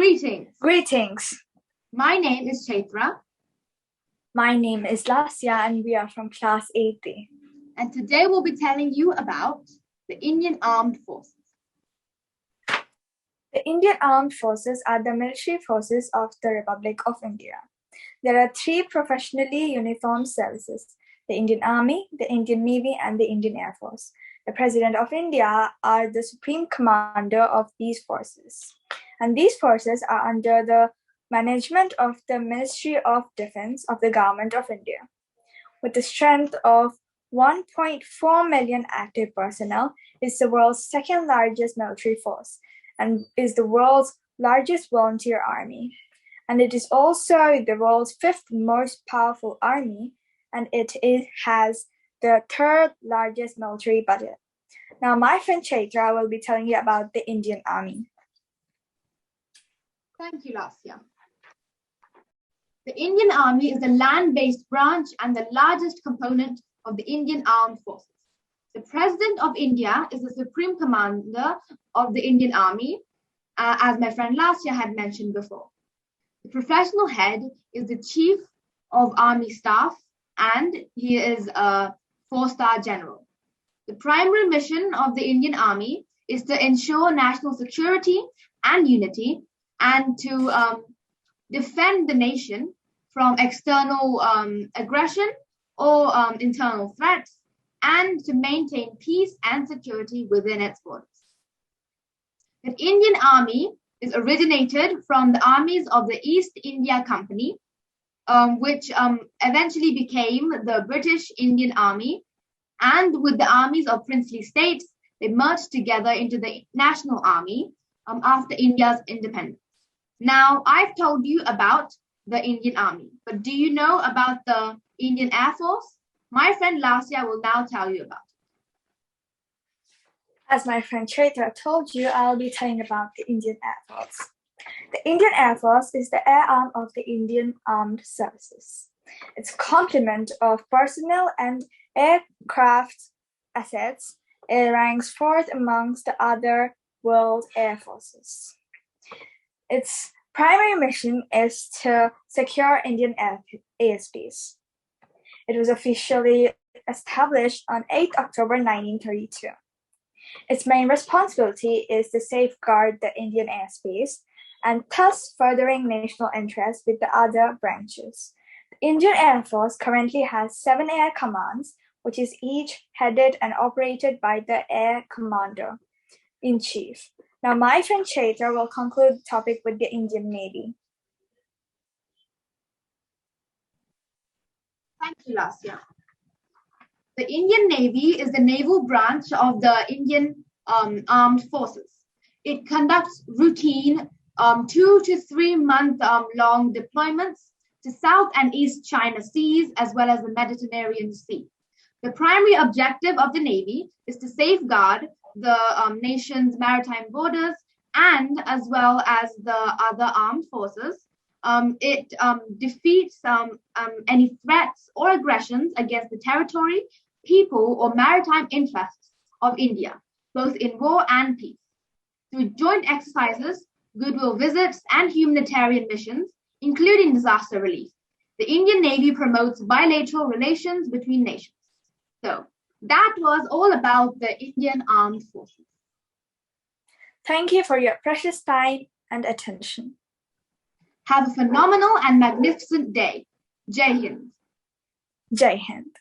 Greetings. Greetings. My name is Chaitra. My name is Lasya and we are from class 8B. And today we'll be telling you about the Indian Armed Forces. The Indian Armed Forces are the military forces of the Republic of India. There are three professionally uniformed services: the Indian Army, the Indian Navy, and the Indian Air Force. The President of India are the supreme commander of these forces. And these forces are under the management of the Ministry of Defense of the Government of India. With a strength of 1.4 million active personnel, it's the world's second largest military force and is the world's largest volunteer army. And it is also the world's fifth most powerful army, and it has the third largest military budget. Now, my friend Chaitra will be telling you about the Indian Army. Thank you, Lasya. The Indian Army is the land-based branch and the largest component of the Indian Armed Forces. The President of India is the Supreme Commander of the Indian Army, as my friend Lasya had mentioned before. The professional head is the Chief of Army Staff, and he is a 4-star general. The primary mission of the Indian Army is to ensure national security and unity and to defend the nation from external aggression or internal threats, and to maintain peace and security within its borders. The Indian Army is originated from the armies of the East India Company, which eventually became the British Indian Army, and with the armies of princely states, they merged together into the National Army after India's independence. Now, I've told you about the Indian Army, but do you know about the Indian Air Force? My friend Lasya will now tell you about it. As my friend Chaitra told you, I'll be telling about the Indian Air Force. The Indian Air Force is the air arm of the Indian Armed Services. Its complement of personnel and aircraft assets, it ranks fourth amongst the other world air forces. Its primary mission is to secure Indian airspace. It was officially established on 8 October 1932. Its main responsibility is to safeguard the Indian airspace and thus furthering national interests with the other branches. The Indian Air Force currently has 7 air commands, which is each headed and operated by the Air Commander-in-Chief. Now, my friend Chaitra will conclude the topic with the Indian Navy. Thank you, Lasya. The Indian Navy is the naval branch of the Indian Armed Forces. It conducts routine 2 to 3 month long deployments to South and East China Seas, as well as the Mediterranean Sea. The primary objective of the Navy is to safeguard the nation's maritime borders, and as well as the other armed forces. It defeats any threats or aggressions against the territory, people, or maritime interests of India, both in war and peace. Through joint exercises, goodwill visits, and humanitarian missions, including disaster relief, the Indian Navy promotes bilateral relations between nations. So, that was all about the Indian Armed Forces. Thank you for your precious time and attention. Have a phenomenal and magnificent day. Jai Hind. Jai Hind.